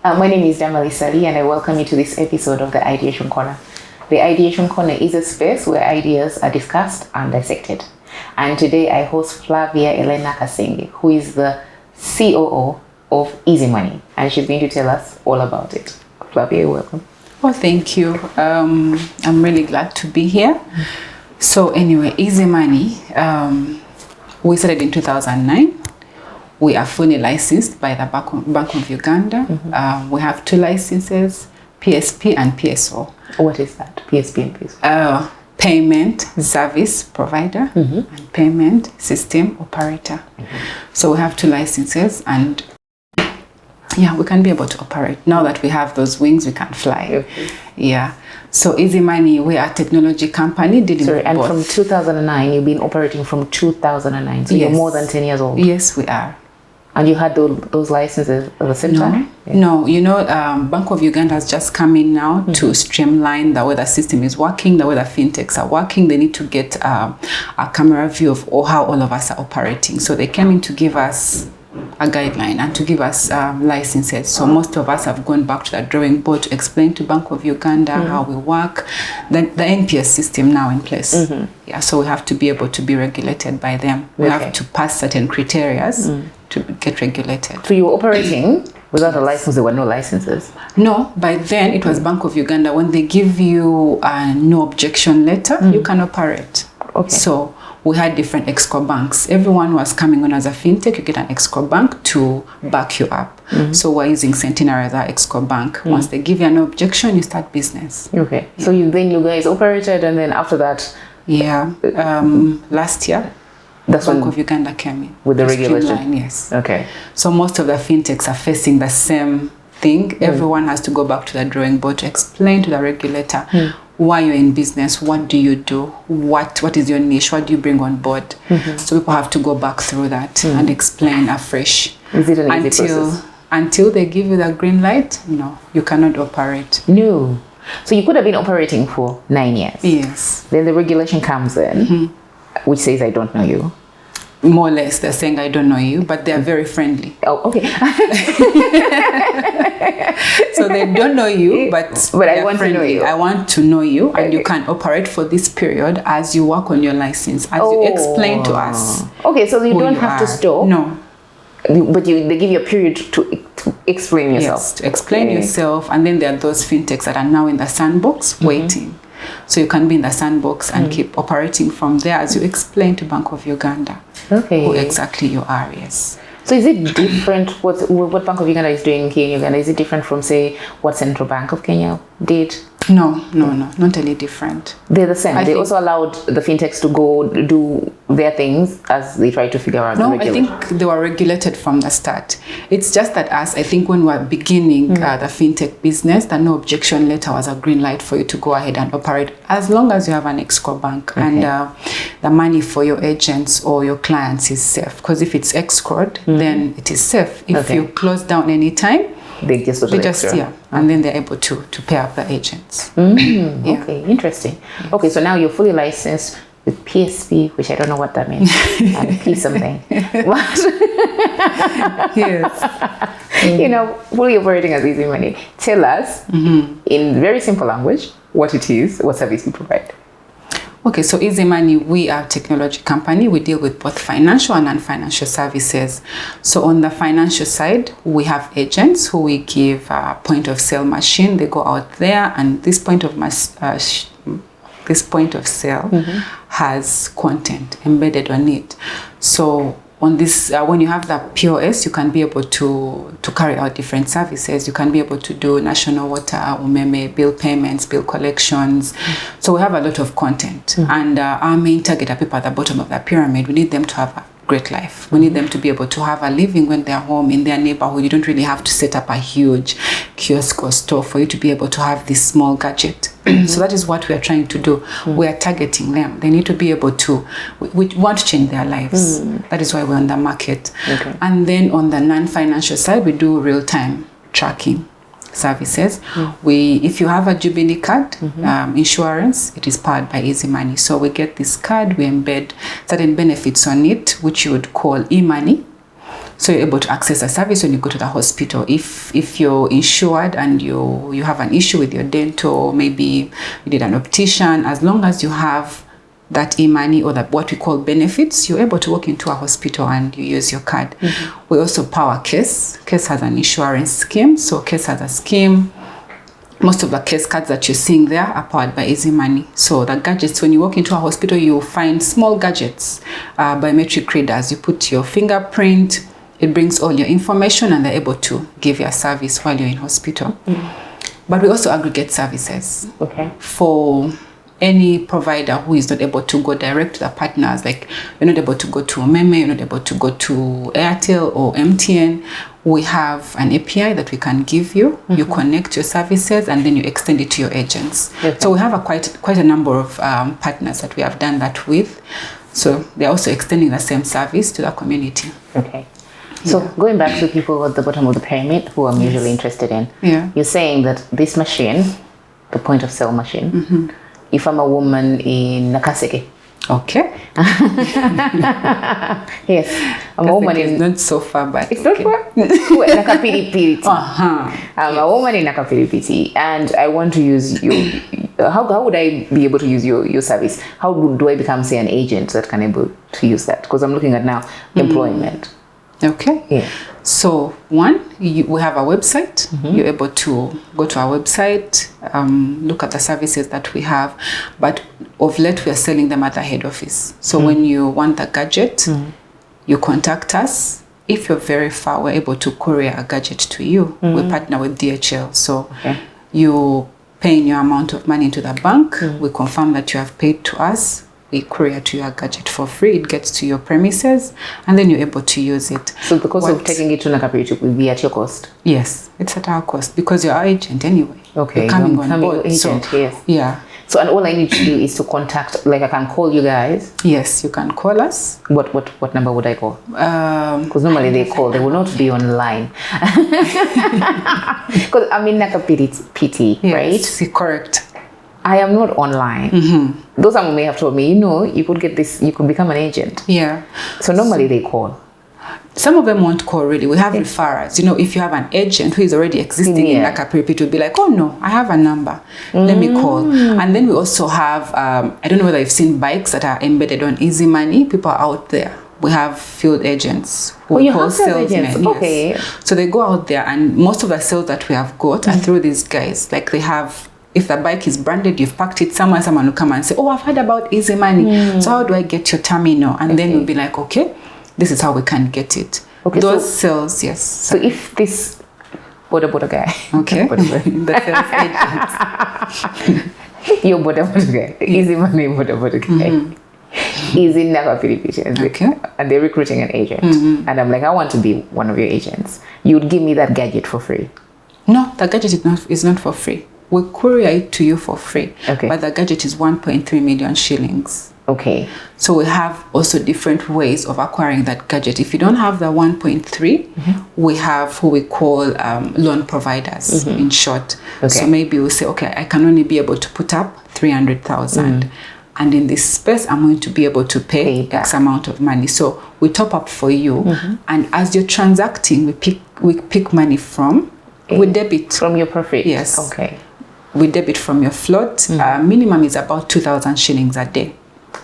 My name is Damali Ssali, and I welcome you to this episode of the Ideation Corner. The Ideation Corner is a space where ideas are discussed and dissected. And today I host Flavia Eleanor Kasenge, who is the COO of EzeeMoney, and she's going to tell us all about it. Flavia, welcome. Well, thank you. I'm really glad to be here. So anyway, EzeeMoney, we started in 2009. We are fully licensed by the Bank of Uganda. We have 2 licenses, PSP and PSO. What is that, PSP and PSO? Payment service provider and payment system operator. So we have 2 licenses, and yeah, we can be able to operate. Now that we have those wings, we can fly. Yeah. So EzeeMoney, we are a technology company dealing with and both. From 2009, you've been operating from 2009. So you're more than 10 years old. Yes, we are. And you had those licenses at the same time? Yeah. No, you know, Bank of Uganda has just come in now to streamline the way the system is working, the way the fintechs are working. They need to get a camera view of how all of us are operating. So they came in to give us a guideline and to give us licenses. So most of us have gone back to the drawing board to explain to Bank of Uganda how we work. The NPS system now in place. Yeah, so we have to be able to be regulated by them. We have to pass certain criteria to get regulated. So you were operating without a license? There were no licenses? No, by then it was Bank of Uganda. When they give you a no objection letter, you can operate. So we had different escrow banks. Everyone was coming on as a fintech. You get an escrow bank to back you up. So we're using Centenary as our escrow bank. Once they give you an objection, you start business. So then you guys operated, and then after that? Yeah, last year, that's Bank of Uganda came in. With the regulation? Yes. So most of the fintechs are facing the same thing. Everyone has to go back to the drawing board to explain to the regulator why you're in business, what do you do, what is your niche, what do you bring on board. So people have to go back through that and explain afresh. Is it an easy process? Until they give you the green light, no, you cannot operate. No. So you could have been operating for 9 years. Yes. Then the regulation comes in, which says, I don't know you. More or less, they're saying, I don't know you, but they're very friendly. Oh, okay. So they don't know you, but I want to know you. I want to know you, and you can operate for this period as you work on your license, as you explain to us. Okay, so you don't have to stop. No. But they give you a period to explain yourself. Yes, to explain yourself, and then there are those fintechs that are now in the sandbox waiting. So you can be in the sandbox and keep operating from there as you explain to Bank of Uganda who exactly you are. Yes. So is it different, what Bank of Uganda is doing here in Uganda, is it different from, say, what Central Bank of Kenya did? No, not any different. They're the same. They also allowed the fintechs to go do their things as they try to figure out the regulation. I think they were regulated from the start. It's just that I think when we were beginning the fintech business, the no objection letter was a green light for you to go ahead and operate as long as you have an escrow bank and the money for your agents or your clients is safe. Because if it's escrowed, then it is safe. If you close down anytime, they just and then they're able to pay up the agents. Okay, interesting. Okay, so now you're fully licensed with PSP, which I don't know what that means, and P something. Yes. You know, fully operating as EzeeMoney. Tell us in very simple language what it is, what service you provide. Okay, so EzeeMoney, we are a technology company. We deal with both financial and non-financial services. So on the financial side, we have agents who we give a point of sale machine. They go out there, and this point of sale has content embedded on it. So on this, when you have the POS, you can be able to carry out different services. You can be able to do national water, umeme, bill payments, bill collections. So we have a lot of content. And our main target are people at the bottom of the pyramid. We need them to have a great life. We need them to be able to have a living when they're home in their neighborhood. You don't really have to set up a huge kiosk or store for you to be able to have this small gadget. So that is what we are trying to do. We are targeting them. They need to be able to, we want to change their lives. That is why we're on the market. And then on the non-financial side, we do real-time tracking services. If you have a Jubilee card, insurance, it is powered by EzeeMoney. So we get this card, we embed certain benefits on it, which you would call e-money. So you're able to access a service when you go to the hospital. If you're insured and you have an issue with your dental, maybe you did an optician, as long as you have that e-money or that what we call benefits, you're able to walk into a hospital and you use your card. We also power Case. Case has an insurance scheme. So Case has a scheme. Most of the Case cards that you're seeing there are powered by EzeeMoney. So the gadgets, when you walk into a hospital, you'll find small gadgets, biometric readers. You put your fingerprint, it brings all your information, and they're able to give you a service while you're in hospital. But we also aggregate services. Okay. For any provider who is not able to go direct to the partners, like you're not able to go to Meme, you're not able to go to Airtel or MTN, we have an API that we can give you. You connect your services and then you extend it to your agents. Okay. So we have quite a number of partners that we have done that with. So they're also extending the same service to the community. Okay. So going back to people at the bottom of the pyramid who I'm usually interested in, you're saying that this machine, the point of sale machine, if I'm a woman in Nakaseke. Okay. Yes. I'm a woman in... not so far, but... It's not far? Nakapiripiti. I'm a woman in Nakapiripiti and I want to use your... How would I be able to use your service? How do I become, say, an agent that can able to use that? Because I'm looking at now employment. Okay. Yeah. So one, we have a website. You're able to go to our website, look at the services that we have. But of late, we are selling them at the head office. So when you want the gadget, you contact us. If you're very far, we're able to courier a gadget to you. We partner with DHL. So you pay your amount of money to the bank. We confirm that you have paid to us. We courier to your gadget for free. It gets to your premises, and then you're able to use it. So the cost of taking it to Nakapiripiti will be at your cost? Yes, it's at our cost because you're our agent anyway. Okay, you're coming on board. Agent, so, yes. Yeah. So, and all I need to do is to contact, like I can call you guys? Yes, you can call us. What number would I call? Because normally they call, they will not be online. Because I'm in Nakapiripiti, right? Yes, correct. I am not online. Those someone may have told me, you could get this, you could become an agent. Yeah. So normally they call. Some of them won't call really. We have referrals. If you have an agent who is already existing in Nakapiripiti, to be like, oh no, I have a number. Let me call. And then we also have, I don't know whether you've seen bikes that are embedded on EzeeMoney. People are out there. We have field agents who call salesmen. Yes. Okay. So they go out there, and most of the sales that we have got are through these guys. Like they have, if the bike is branded, you've packed it somewhere, someone will come and say, oh, I've heard about EzeeMoney. So how do I get your terminal? And then you'll be like, okay, this is how we can get it. Okay, those sales, yes. So if this Boda guy, okay, the sales agent, your Boda guy, EzeeMoney Boda guy, is in Nakapiripiti, okay, and they're recruiting an agent, and I'm like, I want to be one of your agents. You would give me that gadget for free? No, the gadget is not for free. We courier it to you for free. Okay. But the gadget is 1.3 million shillings. Okay. So we have also different ways of acquiring that gadget. If you don't have the 1.3, we have who we call loan providers, in short. Okay. So maybe we'll say, okay, I can only be able to put up 300,000. And in this space, I'm going to be able to pay X amount of money. So we top up for you. And as you're transacting, we pick money from, we debit. From your profit? Yes. Okay. We debit from your float. Minimum is about 2,000 shillings a day.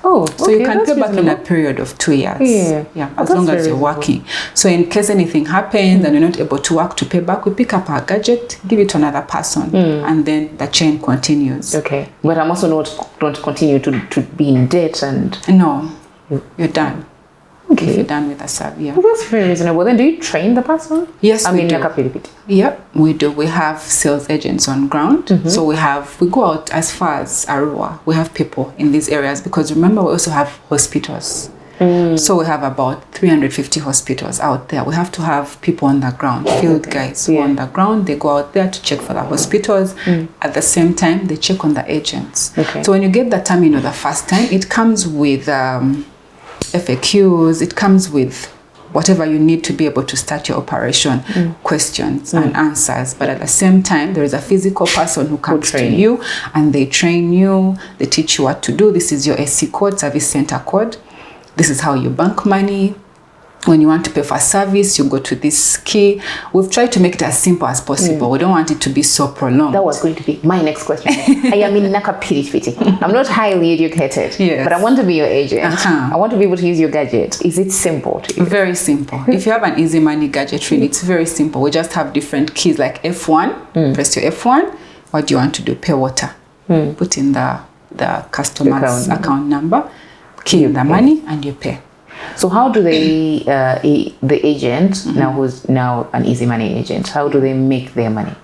Oh, okay. So you can pay back in a period of 2 years. Yeah, as long as you're working. So in case anything happens and you're not able to work to pay back, we pick up our gadget, give it to another person, and then the chain continues. Okay. But I'm also not continue to be in debt and... No, you're done. Okay. If you're done with the service, yeah. Well, that's very reasonable. Then do you train the person? Yes, we do. Nakapiripiti. Yep, we do. We have sales agents on ground. So we go out as far as Arua. We have people in these areas because remember we also have hospitals. So we have about 350 hospitals out there. We have to have people on the ground, field guys who are on the ground. They go out there to check for the hospitals. At the same time, they check on the agents. Okay. So when you get the terminal the first time, it comes with... FAQs, it comes with whatever you need to be able to start your operation, questions and answers. But at the same time, there is a physical person who comes to you and they train you, they teach you what to do. This is your SC code, service center code. This is how you bank money. When you want to pay for a service, you go to this key. We've tried to make it as simple as possible. We don't want it to be so prolonged. That was going to be my next question. I am in Nakapiti. I'm not highly educated, but I want to be your agent. I want to be able to use your gadget. Is it simple to use? Very simple. If you have an EzeeMoney gadget, really, it's very simple. We just have different keys like F1. Press your F1. What do you want to do? Pay water. Put in the customer's account number, key in the money, and you pay. So how do they, the agent, now who's now an EzeeMoney agent, how do they make their money?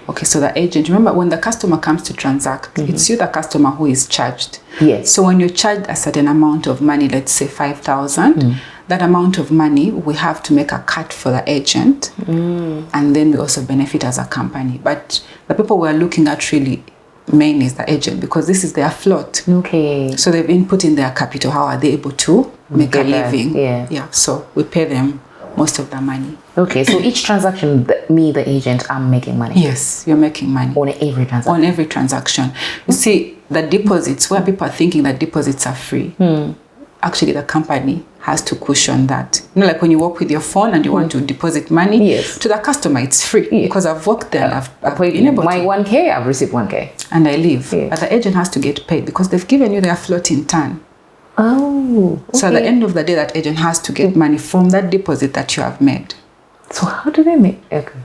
Okay, so the agent, remember when the customer comes to transact, it's you, the customer, who is charged. Yes. So when you're charged a certain amount of money, let's say 5,000, that amount of money, we have to make a cut for the agent. And then we also benefit as a company. But the people we are looking at really main is the agent, because this is their float. Okay. So they've input in their capital. How are they able to make a living? Yeah. So we pay them most of the money. Okay. So each transaction, the agent, I'm making money. Yes, you're making money on every transaction. On every transaction. You see, the deposits, where people are thinking that deposits are free. Actually, the company has to cushion that. You know, like when you work with your phone and you want to deposit money to the customer, it's free because I've worked there and I've been able my 1K, I've received 1K. And I leave. But the agent has to get paid because they've given you their float in turn. Oh, okay. So at the end of the day, that agent has to get money from that deposit that you have made. So how do they make? Okay.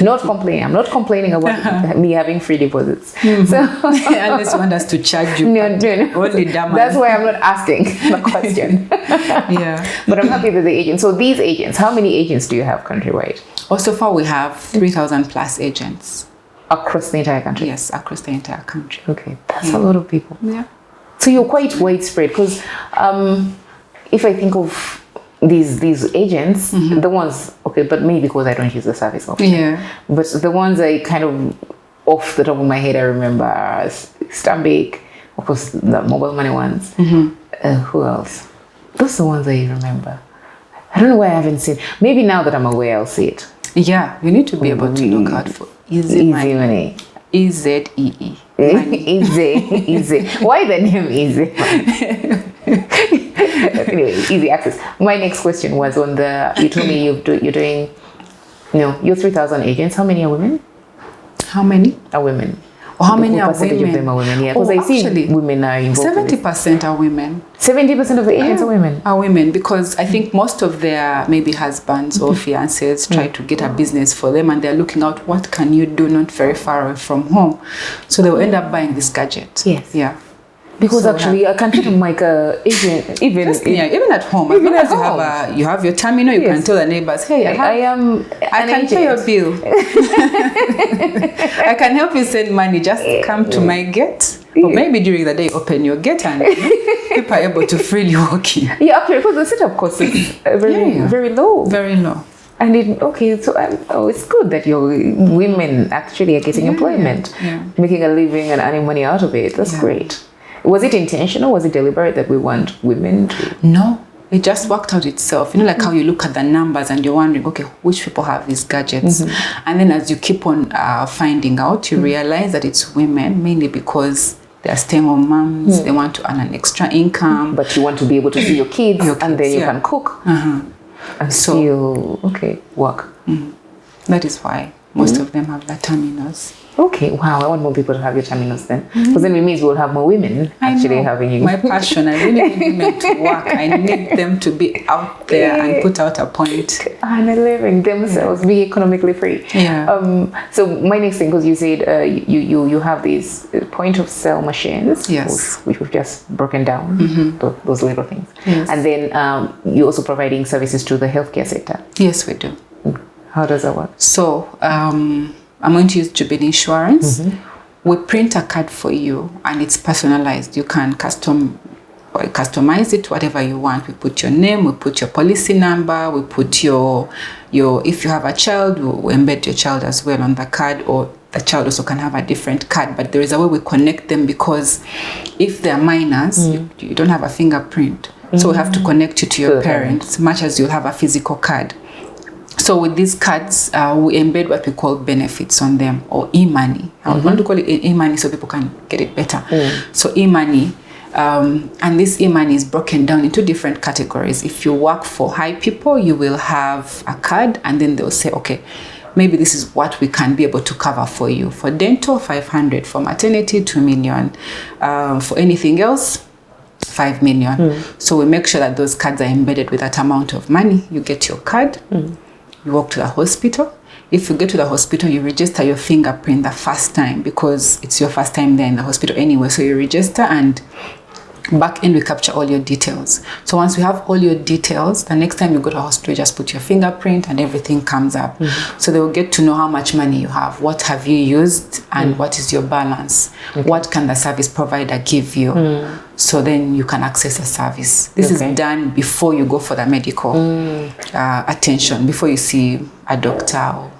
Not complaining. I'm not complaining about me having free deposits. So unless you want us to charge you. No. Only Damali. That's why I'm not asking the question. But I'm happy that the agents. So these agents, how many agents do you have countrywide? So far we have 3,000 plus agents. Across the entire country? Yes, across the entire country. Okay, that's a lot of people. Yeah. So you're quite widespread, because if I think of these agents, the ones, okay, but maybe because I don't use the service often. But the ones I kind of, off the top of my head, I remember Stambik, of course, the mobile money ones. Who else? Those are the ones I remember. I don't know why I haven't seen. Maybe now that I'm aware, I'll see it. Yeah, you need to be able to look out for EzeeMoney. EZEE. Easy. Why the name Easy? Anyway, easy access. My next question was on the, you told me you're doing, your 3,000 agents. How many are women? How many? Are women. Or how many are women? Of them are women, because I see women are involved. 70% are women. 70% of the agents are women? Are women, because I think most of their maybe husbands or fiancés try to get a business for them, and they're looking out, what can you do not very far away from home? So they will end up buying this gadget. Yes. Yeah. Because so actually, I can treat them like a agent, even at home. Even as you have your terminal, you can tell the neighbors, hey, I can pay your bill. I can help you send money. Just come to my gate. Or maybe during the day, open your gate and people are able to freely walk in. Yeah, actually, because the setup cost is very low. Very low. And it's good that your women actually are getting employment, making a living and earning money out of it. That's great. Was it intentional? Was it deliberate that we want women to? No, it just worked out itself. You know, like how you look at the numbers and you're wondering, okay, which people have these gadgets? And then as you keep on finding out, you realize that it's women, mainly because they're stay-home moms. They want to earn an extra income. But you want to be able to see your kids and then you can cook and still, work. That is why most of them have the terminals. Okay, wow, I want more people to have your terminals then. Because then it means we'll have more women actually having you. My passion, I really need women to work. I need them to be out there and put out a point. And living themselves, be economically free. So my next thing, because you said you have these point of sale machines, which we've just broken down, those little things. And then you're also providing services to the healthcare sector. Yes, we do. How does that work? So, I'm going to use Jubilee Insurance. We print a card for you and it's personalized. You can customize it whatever you want. We put your name, we put your policy number, we put your if you have a child, we embed your child as well on the card, or the child also can have a different card. But there is a way we connect them, because if they're minors, you don't have a fingerprint. So we have to connect you to your parents, much as you'll have a physical card. So with these cards, we embed what we call benefits on them, or e-money. I want to call it e-money so people can get it better. So e-money, And this e-money is broken down into different categories. If you work for high people, you will have a card, and then they'll say, okay, maybe this is what we can be able to cover for you. For dental, 500. For maternity, 2 million. For anything else, 5 million. So we make sure that those cards are embedded with that amount of money. You get your card, you walk to the hospital. If you get to the hospital, you register your fingerprint the first time, because it's your first time there in the hospital anyway. So you register, and back end we capture all your details. So once we have all your details, the next time you go to the hospital, you just put your fingerprint and everything comes up. So they will get to know how much money you have, what have you used, and what is your balance. What can the service provider give you? So then you can access a service. This is done before you go for the medical attention, before you see a doctor.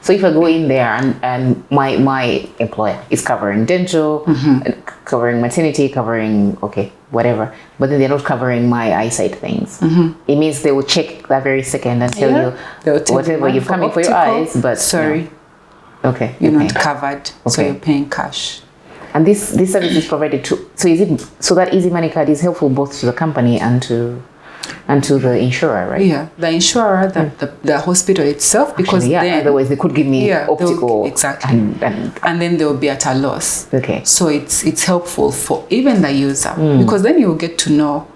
So if I go in there and my employer is covering dental, covering maternity, covering whatever, but then they're not covering my eyesight things, it means they will check that very second and tell you whatever you've come in for your eyes, but sorry, you're not covered, so you're paying cash. And this service is provided to, so that EzeeMoney card is helpful both to the company and to the insurer, right? Yeah, the insurer, the hospital itself, because then otherwise they could give me optical, exactly, and then they will be at a loss. So it's helpful for even the user, because then you will get to know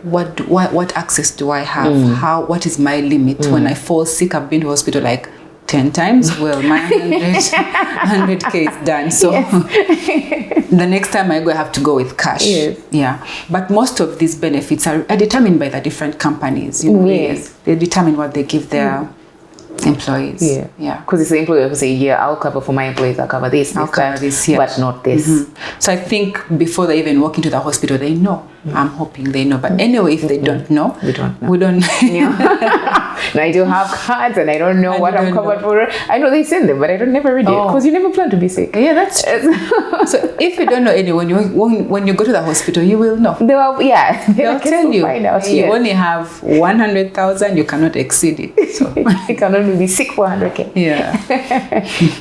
what access do I have, what is my limit. When I fall sick, I've been to hospital like 10 times, well, my 100K is done. So the next time I go, I have to go with cash. Yeah. But most of these benefits are determined by the different companies. They determine what they give their employees. Because it's the employer who say, I'll cover for my employees, I'll cover this, but not this. So I think before they even walk into the hospital, they know. I'm hoping they know. But anyway, if they don't know, we don't know. I do have cards and I don't know what I'm covered for. I know they send them, but I don't never read it, because you never plan to be sick. Yeah, that's true. So if you don't know anyone, when you go to the hospital, you will know. They'll tell you. You only have 100,000, you cannot exceed it. So you can only be sick for 100K. Yeah.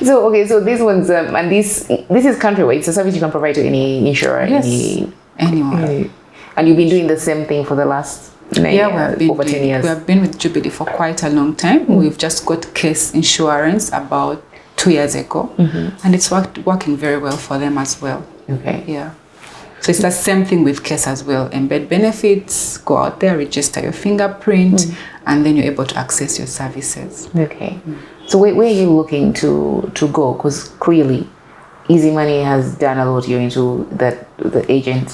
So these ones, and this is countrywide. It's a service you can provide to any insurer. Anyone. And you've been doing the same thing for the last over 10 years. We have been with Jubilee for quite a long time. We've just got case insurance about 2 years ago, and it's working very well for them as well. Yeah. So it's the same thing with case as well. Embed benefits, go out there, register your fingerprint, and then you're able to access your services. So where are you looking to go? Because clearly EzeeMoney has done a lot. You're into the agent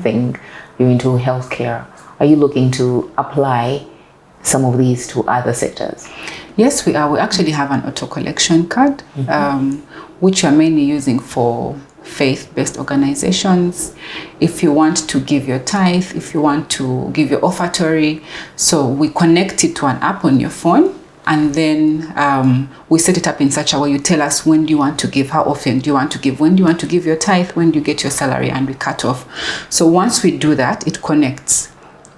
thing. You're into healthcare. Are you looking to apply some of these to other sectors? Yes, we are. We actually have an auto collection card, which we are mainly using for faith-based organizations. If you want to give your tithe, if you want to give your offertory, so we connect it to an app on your phone, and then we set it up in such a way. You tell us when do you want to give, how often do you want to give, when do you want to give your tithe, when do you get your salary, and we cut off. So once we do that, it connects.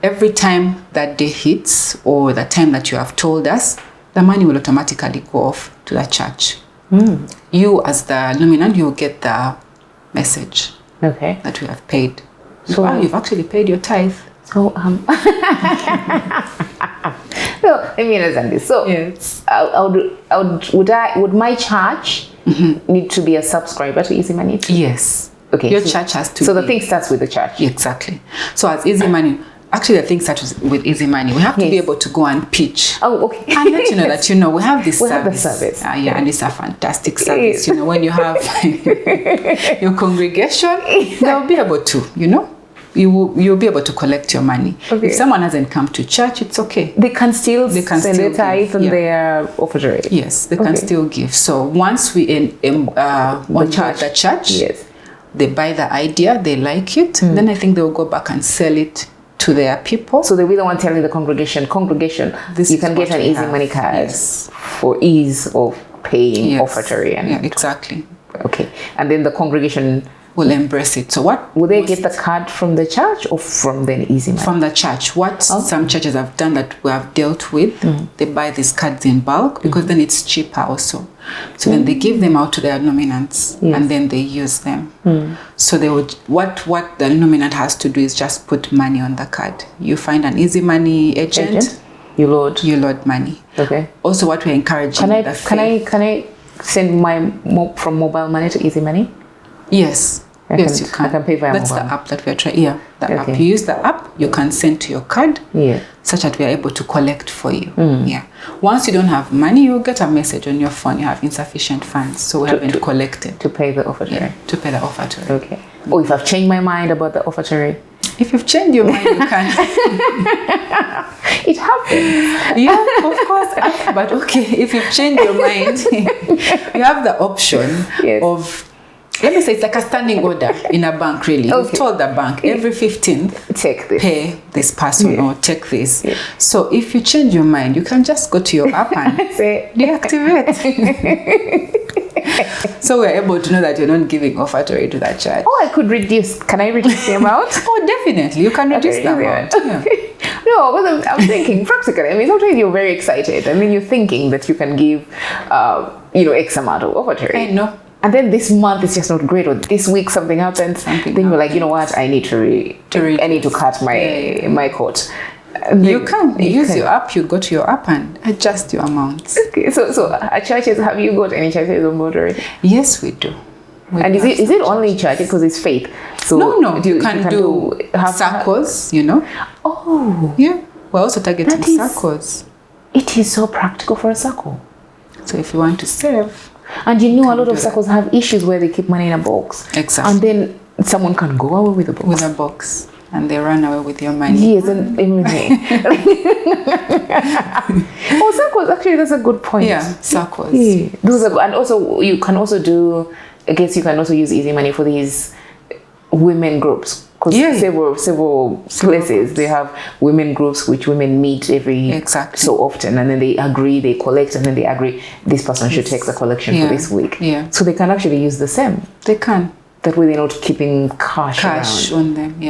Every time that day hits, or the time that you have told us, the money will automatically go off to the church. You as the nominant, you'll get the message that we have paid. So you've actually paid your tithe. So so let me understand this. So yes. Would my church need to be a subscriber to EzeeMoney? Yes. Your church has to. So the thing starts with the church. Exactly. So as EzeeMoney, actually the thing starts with EzeeMoney. We have to be able to go and pitch. Oh, okay. And let you know that we have this service. Have the service. And it's a fantastic service. When you have your congregation, they'll be able to, you'll be able to collect your money. If someone hasn't come to church, it's okay. They can still send their tithe and their offertory. Yes, they can still give. So once we onboard the church, they buy the idea, they like it, then I think they'll go back and sell it to their people. So they will want to tell the congregation, you can get an EzeeMoney card for ease of paying offertory. Exactly. Okay. And then the congregation will embrace it. So what will they get the card from the church or from the EzeeMoney? From the church. What some churches have done that we have dealt with, they buy these cards in bulk because then it's cheaper also. So then they give them out to their nominants and then they use them. So they would what the nominant has to do is just put money on the card. You find an EzeeMoney agent. You load money. Okay. Also, what we're encouraging. Can I send my from mobile money to EzeeMoney? Yes. Yes, you can. I can pay via That's mobile. the app that we're trying. Yeah, the app. You use the app, you can send to your card. Such that we are able to collect for you. Yeah. Once you don't have money, you'll get a message on your phone. You have insufficient funds, so we haven't collected to pay the offertory. Yeah, to pay the offertory. Okay. Oh, if I've changed my mind about the offertory. If you've changed your mind, you can. It happens. Yeah, of course. But okay, if you've changed your mind, you have the option of, let me say, it's like a standing order in a bank, really. You've told the bank every 15th, take this. Pay this person or take this. So if you change your mind, you can just go to your app and say, deactivate. So we're able to know that you're not giving offertory to that church. Oh, I could reduce. Can I reduce the amount? Oh, definitely. You can reduce the amount. Yeah. No, but I'm thinking practically. I mean, sometimes you're very excited and then you're thinking that you can give, X amount of offertory. I know. And then this month is just not great, or this week something happens. Then you're like, you know what? I need to cut my coat. You can use your app. You go to your app and adjust your amounts. Okay. So at churches, have you got any churches on board already? Yes, we do. And is it only churches because it's faith? So no. You can do circles. Oh. Yeah. We're also targeting circles. It is so practical for a circle. So if you want to save. And a lot of circles have issues where they keep money in a box. Exactly. And then someone can go away with a box. With a box. And they run away with your money. Yes, and everything. Circles, actually, that's a good point. Yeah, circles. Yeah. Those are, and also, you can also use EzeeMoney for these women groups. Because several places, they have women groups which women meet every so often, and then they agree, they collect, and then they agree this person should take the collection for this week. Yeah. So they can actually use the same. They can. That way they're not keeping cash on them,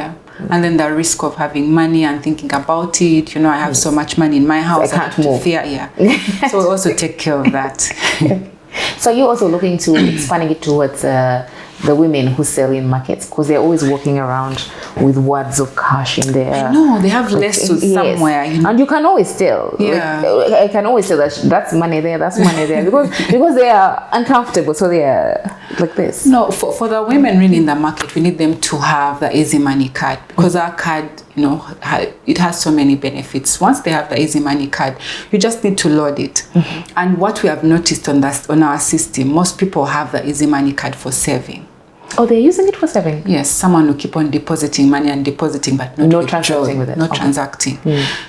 And then the risk of having money and thinking about it, I have so much money in my house. I can't move. So we also take care of that. So you're also looking to expanding it towards the women who sell in markets, because they're always walking around with wads of cash in there. I know, they have less somewhere. And you can always tell. Yeah. I can always tell that's money there, because they are uncomfortable, so they are like this. No, for the women really in the market, we need them to have the EzeeMoney card, because our card, it has so many benefits. Once they have the EzeeMoney card, you just need to load it. And what we have noticed on our system, most people have the EzeeMoney card for saving. Oh, they're using it for saving? Yes, someone will keep on depositing money and depositing, but not transacting with it. Not transacting.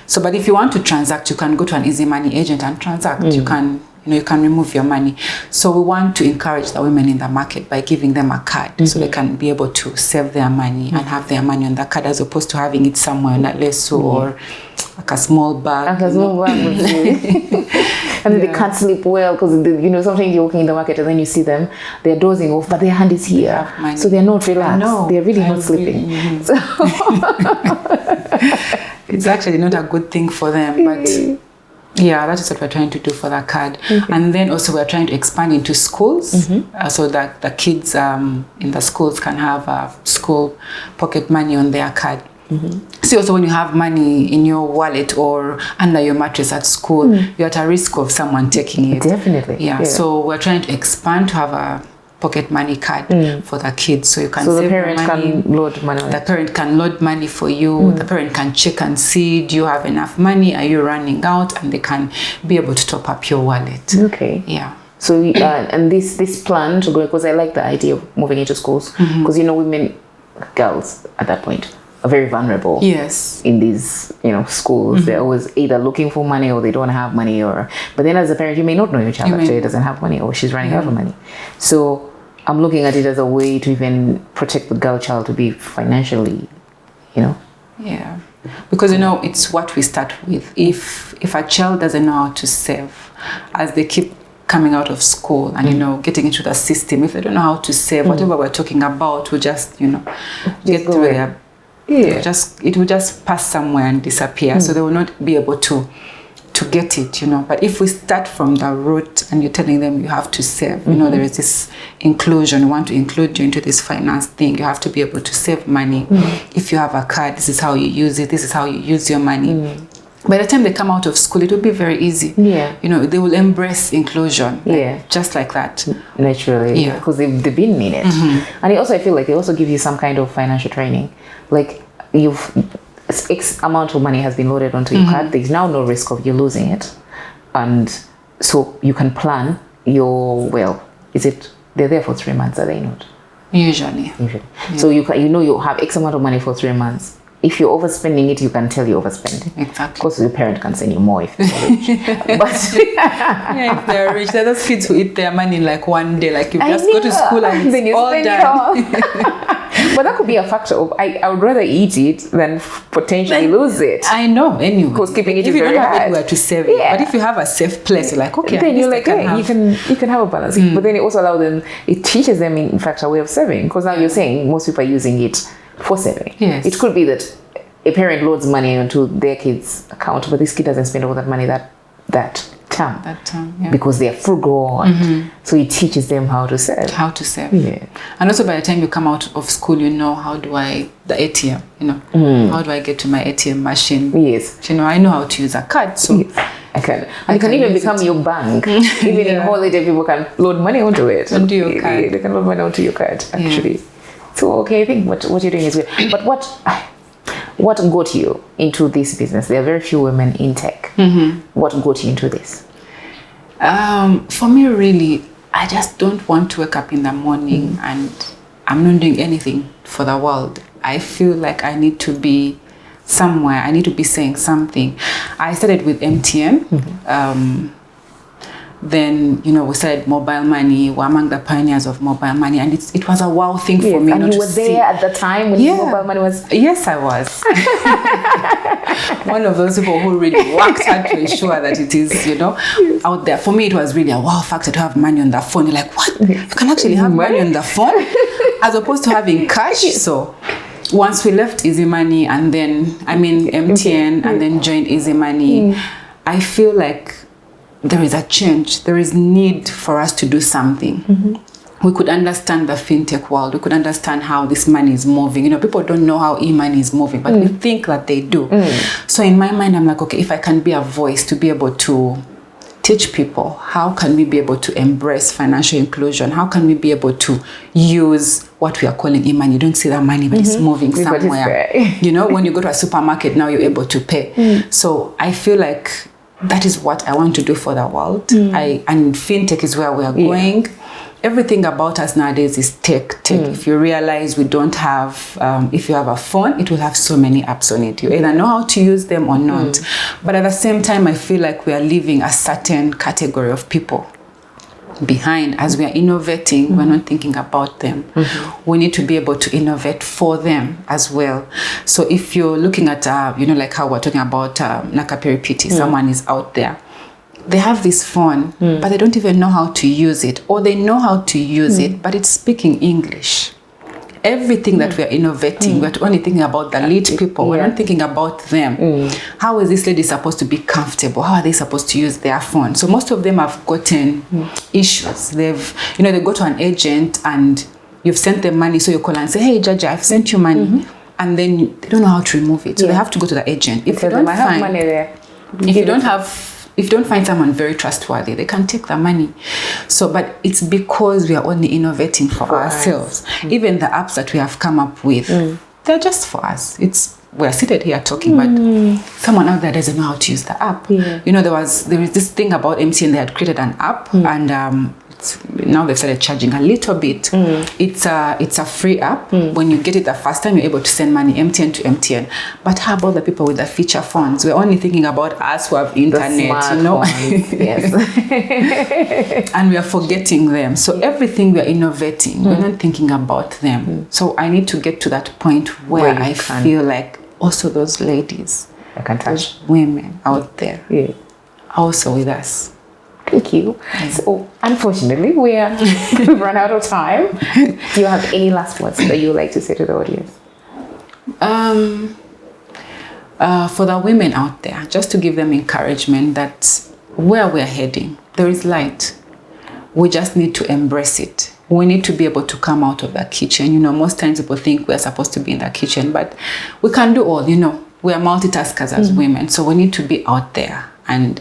So, but if you want to transact, you can go to an EzeeMoney agent and transact. You can remove your money. So we want to encourage the women in the market by giving them a card, so they can be able to save their money and have their money on the card, as opposed to having it somewhere in a lesso or like a small bag. And then they can't sleep well because sometimes you're walking in the market and then you see them, they're dozing off, but their hand is here, so they're not relaxed. They're really not sleeping. So it's actually not a good thing for them, but yeah, that is what we're trying to do for that card. And then also we're trying to expand into schools, so that the kids in the schools can have school pocket money on their card. See, also when you have money in your wallet or under your mattress at school, you're at a risk of someone taking it. Definitely. Yeah. So we're trying to expand to have a pocket money card for the kids, so you can save the parent money. Can load money on the parent can load money for you. The parent can check and see, do you have enough money, are you running out, and they can be able to top up your wallet. Okay. Yeah. So and this plan to go, because I like the idea of moving into schools, because women, girls at that point are very vulnerable. Yes. In these schools, they're always either looking for money or they don't have money, but then as a parent you may not know your child actually doesn't have money, or she's running out of money. So I'm looking at it as a way to even protect the girl child to be financially, Yeah, because it's what we start with. If a child doesn't know how to save, as they keep coming out of school and, you know, getting into the system, if they don't know how to save, whatever we're talking about will just, you know, get through there. Yeah. It will just pass somewhere and disappear. So they will not be able to get it, you know. But if we start from the root and you're telling them you have to save, you know, there is this inclusion. We want to include you into this finance thing. You have to be able to save money. If you have a card, this is how you use it. This is how you use your money. By the time they come out of school, it will be very easy. Yeah. You know, they will embrace inclusion. Like, just like that. Naturally. Yeah. Because they've been in it. And I feel like they also give you some kind of financial training. Like, X amount of money has been loaded onto your card. There's now no risk of you losing it. And so you can plan your, they're there for 3 months, are they not? Usually. Yeah. So you have X amount of money for 3 months. If you're overspending it, you can tell you're overspending. Exactly. Of course, your parent can send you more if you're rich. But if they're rich, they're those kids who eat their money in like one day. Like you just go to school and it's all done. But that could be a factor of I would rather eat it than potentially lose it. I know, anyway. Because keeping it is very hard. If you don't have anywhere to save it. But if you have a safe place, you're like, okay. Then you're like, hey, you can have a balance. But then it also allows them, it teaches them in fact a way of saving. Because now you're saying most people are using it for saving. Yes. It could be that a parent loads money onto their kid's account, but this kid doesn't spend all that money that term. Yeah. Because they are frugal. And so it teaches them how to save. Yeah. And also by the time you come out of school, you know, the ATM, you know, how do I get to my ATM machine? Yes. You know, I know how to use a card, so I can. And it can even become your bank. Even in holiday, people can load money onto it. Onto your card. They can load money onto your card, actually. So, okay, I think what you're doing is good. But what got you into this business? There are very few women in tech. What got you into this? For me, really, I just don't want to wake up in the morning and I'm not doing anything for the world. I feel like I need to be somewhere. I need to be saying something. I started with MTN. Then, you know, we started mobile money. We're among the pioneers of mobile money. And it was a wow thing for me. And you were there at the time when mobile money was... Yes, I was. One of those people who really worked hard to ensure that it is, you know, out there. For me, it was really a wow factor to have money on the phone. You're like, what? You can actually have money on the phone? As opposed to having cash. So once we left EzeeMoney and then, MTN and then joined EzeeMoney, I feel like there is a change. There is need for us to do something. We could understand the fintech world. We could understand how this money is moving. You know, people don't know how e-money is moving, but we think that they do. So in my mind, I'm like, okay, if I can be a voice to be able to teach people, how can we be able to embrace financial inclusion? How can we be able to use what we are calling e-money? You don't see that money, but it's moving somewhere. You know, when you go to a supermarket, now you're able to pay. So I feel like that is what I want to do for the world. And fintech is where we are going. Everything about us nowadays is tech. If you realize we don't have, if you have a phone, it will have so many apps on it. You either know how to use them or not. But at the same time, I feel like we are leaving a certain category of people behind. As we are innovating, we're not thinking about them. We need to be able to innovate for them as well. So if you're looking at, you know, like how we're talking about Nakapiripiti, someone is out there. They have this phone, but they don't even know how to use it. Or they know how to use it, but it's speaking English. Everything that we are innovating, we're only thinking about the lead people. We're not thinking about them. How is this lady supposed to be comfortable? How are they supposed to use their phone? So most of them have gotten issues. They've, you know, they go to an agent and you've sent them money. So you call and say, hey, Jaja, I've sent you money. And then they don't know how to remove it. So they have to go to the agent. If you don't find money there, if you don't find someone very trustworthy, they can take the money. So, but it's because we are only innovating for ourselves. Even the apps that we have come up with, they're just for us. We're seated here talking, but someone out there doesn't know how to use the app. You know, there is this thing about MTN. They had created an app, and now they've started charging a little bit. It's a free app. When you get it the first time, you're able to send money MTN to MTN. But how about the people with the feature phones? We're only thinking about us who have internet, you know. And we are forgetting them. So everything we are innovating, we're not thinking about them. So I need to get to that point where I feel like also those ladies, I can touch women out there, are also with us. Thank you. So, unfortunately, we've run out of time. Do you have any last words that you would like to say to the audience? For the women out there, just to give them encouragement that where we're heading, there is light. We just need to embrace it. We need to be able to come out of the kitchen. You know, most times people think we're supposed to be in the kitchen, but we can do all, you know. We are multitaskers as women, so we need to be out there and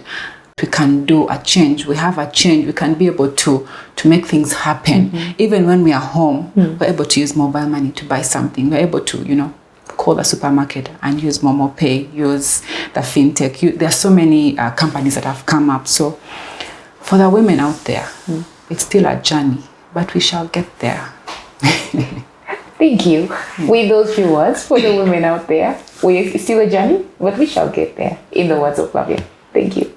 we can do a change. We have a change. We can be able to make things happen. Even when we are home, we're able to use mobile money to buy something. We're able to, you know, call the supermarket and use Momo Pay, use the fintech. There are so many companies that have come up. So for the women out there, it's still a journey, but we shall get there. Thank you. With those few words for the women out there, it's still a journey, but we shall get there, in the words of Flavia. Thank you.